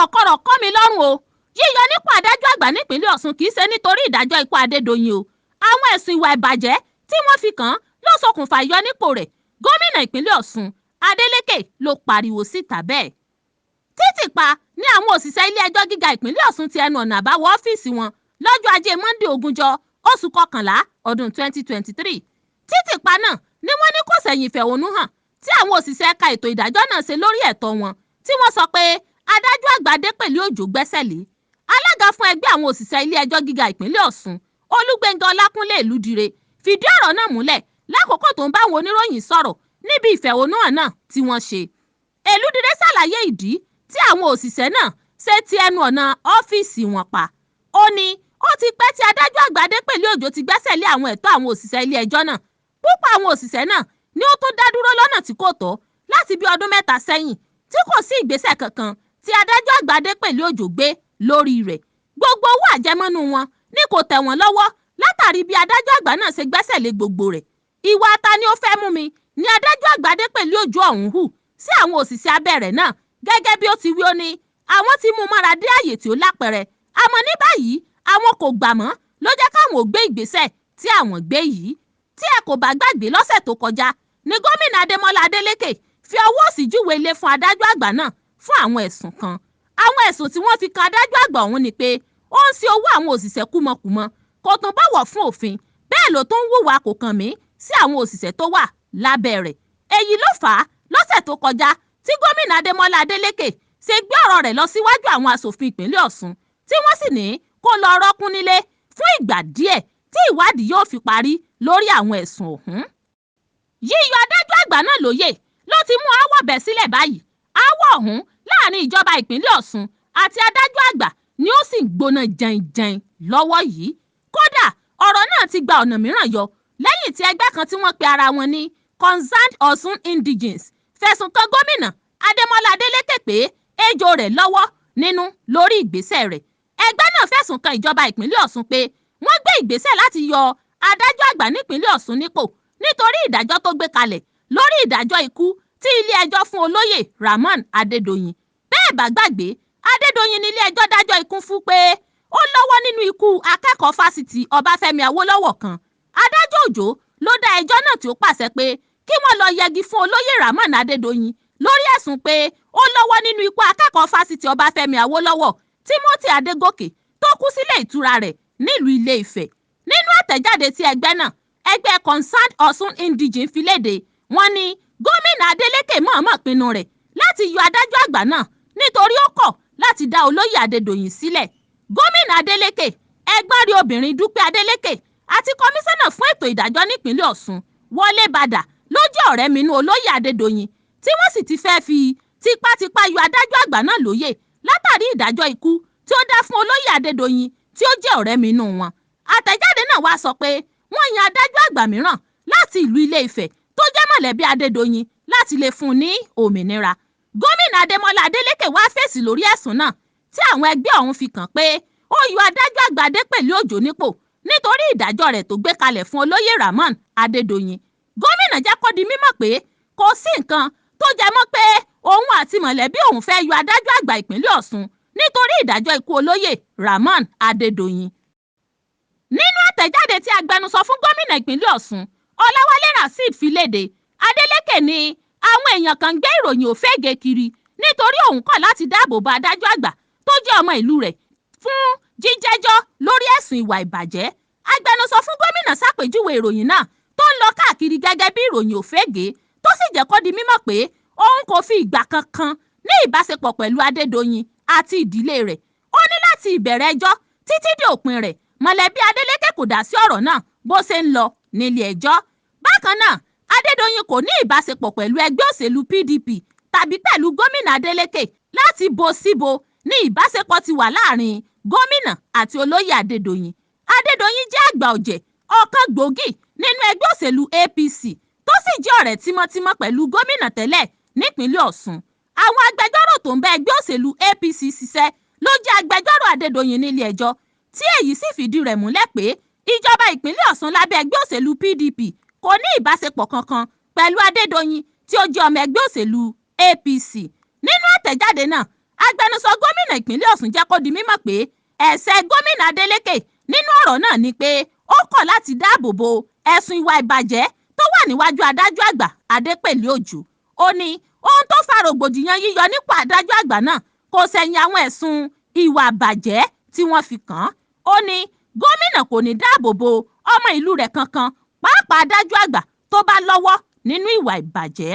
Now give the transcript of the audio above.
ọ̀rọ̀kọ̀rọ̀ kọ́ mi lọ́rùn o. Yíyọ nípò adájọ́ àgbà nípínlẹ̀ Ọ̀ṣun kì í ṣe nítorí ìdájọ́ ikú Adedoyin o. Àwọn ẹ̀sùn ìwà ìbàjẹ́ tí wọ́n fi kàn án ló ṣokùnfà ìyọnípò rẹ̀. Gómìnà ìpínlẹ̀ Ọ̀ṣun Adeleke ló pariwo síta bẹ́ẹ̀. Títìpa ní àwọn òṣìṣẹ́ ilé-ẹjọ́ gíga ìpínlẹ̀ Ọ̀ṣun ti ẹnu ọ̀nà àbáwọ̀ ọ́fíìsì wọn lọ́jọ́ ajé Monday 20 oṣù kọkànlá ọdún 2023. Títìpa náà ni wọ́n ní kò sẹ̀yìn ìfẹ̀hónúhàn tí àwọn òṣìṣẹ́ ẹ̀ka ètò ìdájọ́ náà ṣe lórí ẹ̀tọ́ wọn tí wọ́n sọ pé adájọ́ àgbà Adépèlé Òjó gbẹ́sẹ̀ lé. Alága fún ẹgbẹ́ àwọn òṣìṣẹ́ ilé-ẹjọ́ gíga ìpínlẹ̀ Ọ̀ṣun Olúgbénga Ọlákúnlé Ìlúdire fìdí ọ̀rọ̀ náà múlẹ̀ lákòókò tó ń bá àwọn oníròyìn sọ̀rọ̀ níbi ìfẹ̀hónúhàn náà tí wọ́n ṣe. Ìlúdire ṣàlàyé ìdí tí àwọn òṣìṣẹ́ náà ṣe ti ẹnu ọ̀nà ọ́fíìsì wọn pa. Ó ní ó ti pẹ́ tí adájọ́ àgbà Adépèlé Òjó ti gbẹ́sẹ̀ lé àwọn ẹ̀tọ́ àwọn òṣìṣẹ́ ilé-ẹjọ́ náà. Púpọ̀ àwọn òṣìṣẹ́ náà ni ó tún dá dúró lọ́nà tí kò tọ́ láti bí ọdún 3 sẹ́yìn tí kò sí ìgbésẹ̀ kankan tí adájọ́ àgbà Adépèlé Òjó gbé lórí rẹ̀. Gbogbo owó àjẹmọ́nú wọn ni kò tẹ̀ wọ́n lọ́wọ́ látàrí bí adájọ́ àgbà náà ṣe gbẹ́sẹ̀ lé gbogbo rẹ̀. Ìwà ta ni ó fẹ́ mú mi ni adájọ́ àgbà Adépèlé Òjó ọ̀hún hù sí àwọn òṣìṣẹ́ abẹ́rẹ́ náà. Gẹ́gẹ́ bí ó ti wí, ó ní àwọn ti mú mọ́ra dé àyè tí ó lápẹẹrẹ, àmọ́ ní báyìí àwọn kò gbà mọ́ ló jẹ́ káwọn ò gbé ìgbésẹ̀ tí àwọn gbé yìí. Tí ẹ kò bá gbàgbé, lọ́sẹ̀ tó kọjá ni gómìnà Ademola Adeleke fi ọwọ́ òsì júwe ilé fún adájọ́ àgbà náà fún àwọn ẹ̀sùn kan. Àwọn ẹ̀sùn tí wọ́n fi kan adájọ́ àgbà ọ̀hún ni pé ó ń ṣe owó àwọn òṣìṣẹ́ kúmọkùmọ, kò tún bọ̀wọ̀ fún òfin, bẹ́ẹ̀ ló tún ń hùwà kò kàn mí sí àwọn òṣìṣẹ́ tó wà lábẹ́ rẹ̀. Èyí ló fà á lọ́sẹ̀ tó kọjá tí gómìnà Ademola Adeleke ṣe gbé ọ̀rọ̀ rẹ̀ lọ síwájú àwọn aṣòfin ìpínlẹ̀ Ọ̀ṣun tí wọ́n sì ní kó lọ rọ́kún nílé fún ìgbà díẹ̀ tí ìwádìí yóò fi parí lórí àwọn ẹ̀sùn ọ̀hún. Yíyọ adájọ́ àgbà náà lóyè ló ti mú aáwọ̀ bẹ́ sílẹ̀ báyìí. Aáwọ̀ ọ̀hún láàrin ìjọba ìpínlẹ̀ Ọ̀ṣun àti adájọ́ àgbà ni ó sì ń gbóná jẹ̀ǹjẹ̀ǹ lọ́wọ́ yìí. Kódà ọ̀rọ̀ náà ti gba ọ̀nà mìíràn yọ lẹ́yìn tí ẹgbẹ́ kan tí wọ́n pe ara wọn ní Concerned Osun Indigenes fẹ̀sùn kan gómìnà Ademola Adeleke pé ejò rẹ̀ lọ́wọ́ nínú lórí ìgbésẹ̀ rẹ̀. Ẹgbẹ́ náà fẹ̀sùn kan ìjọba ìpínlẹ̀ Ọ̀ṣun pé wọ́n gbé ìgbésẹ̀ láti yọ adájọ́ àgbà nípínlẹ̀ Ọ̀ṣun nípò nítorí ìdájọ́ tó gbé kalẹ̀ lórí ìdájọ́ ikú tí ilé-ẹjọ́ fún olóyè Rahmon Adedoyin. Bẹ́ẹ̀ bá gbàgbé, Adedoyin ní ilé-ẹjọ́ dájọ́ ikú fún pé ó lọ́wọ́ nínú ikú akẹ́kọ̀ọ́ fásitì Ọbáfẹ́mi Awólọ́wọ̀ kan. Adájọ́ Òjó ló dá ẹjọ́ náà tí ó pàṣẹ pé kí wọ́n lọ yẹgi fún olóyè Rahmon Adedoyin lórí ẹ̀sùn pé ó lọ́wọ́ nínú ikú akẹ́kọ̀ọ́ fásitì Ọbáfẹ́mi Awólọ́wọ̀ Timothy Adégòkè tó kú sílé ìtura rẹ̀ nílùú Ilé-Ifẹ̀. Nínú àtẹ̀jáde tí ẹgbẹ́ náà, ẹgbẹ́ Concerned Osun Indigenes fi léde, wọ́n ní gómìnà Adeleke mọ̀ọ́mọ̀ pinnu rẹ̀ láti yọ adájọ́ àgbà náà nítorí ó kọ̀ láti dá olóyè Adedoyin sílẹ̀. Gómìnà Adeleke, ẹ̀gbọ́n rí obìnrin Dúpẹ́ Adeleke àti kọmíṣánná fún ètò ìdájọ́ nípínlẹ̀ Ọ̀ṣun Wọlé Bàdà ló jẹ́ ọ̀rẹ́ minú olóyè Adedoyin tí wọ́n sì ti fẹ́ fi tipátipá yọ adájọ́ àgbà náà lóyè látàrí ìdájọ́ ikú tí ó dá fún olóyè Adedoyin tí ó jẹ́ ọ̀rẹ́ minú wọn. Àtẹ̀jáde náà wá sọ pé wọ́n yan adájọ́ àgbà mìíràn láti ìlú Ilé-Ifẹ̀ tó jẹ́ mọ̀lẹ́bí Adedoyin láti lè fún un ní òmìnira. Gómìnà Ademola Adeleke wá fèsì lórí ẹ̀sùn náà tí àwọn ẹgbẹ́ ọ̀hún fi kàn pé ó yọ adájọ́ àgbà Adépèlé Òjó nípò nítorí ìdájọ́ rẹ̀ tó gbé kalẹ̀ fún olóyè Rahmon Adedoyin. Gómìnà jẹ́ kó di mímọ̀ pé kò sí nǹkan tó jẹ mọ́ pé òun àti mọ̀lẹ́bí òun fẹ́ yọ adájọ́ àgbà ìpínlẹ̀ Ọ̀ṣun nítorí ìdájọ́ ikú olóyè Rahmon Adedoyin. Nínú àtẹ̀jáde tí agbẹnusọ fún gómìnà ìpínlẹ̀ Ọ̀ṣun Ọláwálé Rasheed fi léde, Adeleke ní àwọn èèyàn kan gbé ìròyìn òfégè kiri nítorí òun kọ̀ láti dáàbò bo adájọ́ àgbà tó jẹ́ ọmọ ìlú rẹ̀ fún jíjẹ́jọ́ lórí ẹ̀sùn ìwà ìbàjẹ́. Agbẹnusọ fún gómìnà ṣàpèjúwe ìròyìn náà tó ń lọ káàkiri gẹ́gẹ́ bí ìròyìn òfégè tó sì jẹ́ kó di mímọ̀ pé òun kò fi ìgbà kankan ní ìbáṣepọ̀ pẹ̀lú Adédoyin àti ìdílé rẹ̀. Ó ní láti ìbẹ̀rẹ̀ ẹjọ́ títí dé òpin rẹ̀, mọ̀lẹ́bí Adeleke kò dá sí ọ̀rọ̀ náà bó ṣe ń lọ nílé ẹjọ́. Bákan náà, Adédoyin kò ní ìbáṣepọ̀ pẹ̀lú ẹgbẹ́ òṣèlú PDP tàbí pẹ̀lú gómìnà Adeleke. Láti bo síbo ní ìbáṣepọ̀ ti wà láàrin gómìnà àti olóyè Adédoyin. Adédoyin jẹ́ àgbà ọ̀jẹ̀ ọ̀kan gbòógì nínú ẹgbẹ́ òṣèlú APC tó sì jẹ́ ọ̀rẹ́ tímọ́tímọ́ pẹ̀lú gómìnà tẹ́lẹ̀ nípínlẹ̀ Ọ̀ṣun. Àwọn agbẹjọ́rò tó ń bá ẹgbẹ́ òṣèlú APC ṣiṣẹ́ ló jẹ́ agbẹjọ́rò Adédoyin nílé ẹjọ́, tí èyí sì fìdí rẹ̀ múlẹ̀ pé ìjọba ìpínlẹ̀ Ọ̀ṣun lábẹ́ ẹgbẹ́ òṣèlú PDP kò ní ìbáṣepọ̀ kankan pẹ̀lú Adédoyin tí ó jẹ́ ọmọ ẹgbẹ́ òṣèlú APC. Nínú àtẹ̀jáde náà, agbẹnusọ gómìnà ìpínlẹ̀ Ọ̀ṣun jẹ́ kó di mímọ̀ pé ẹ̀ṣẹ̀ gómìnà Adeleke nínú ọ̀rọ̀ náà ni pé ó kọ̀ láti dáàbò bo ẹ̀sùn ìwà ìbàjẹ́ tó wà níwájú adájọ́ àgbà Adépèlé Òjó. Ó ní ohun tó fa rògbòdìyàn yíyọ nípò adájọ́ àgbà náà kò ṣẹ̀yìn àwọn ẹ̀sùn ìwà ìbàjẹ́ tí wọ́n fi kàn án. Ó ní gómìnà kò ní dáàbò bo ọmọ ìlú rẹ̀ kankan, pàápàá adájọ́ àgbà tó bá lọ́wọ́ nínú ìwà ìbàjẹ́.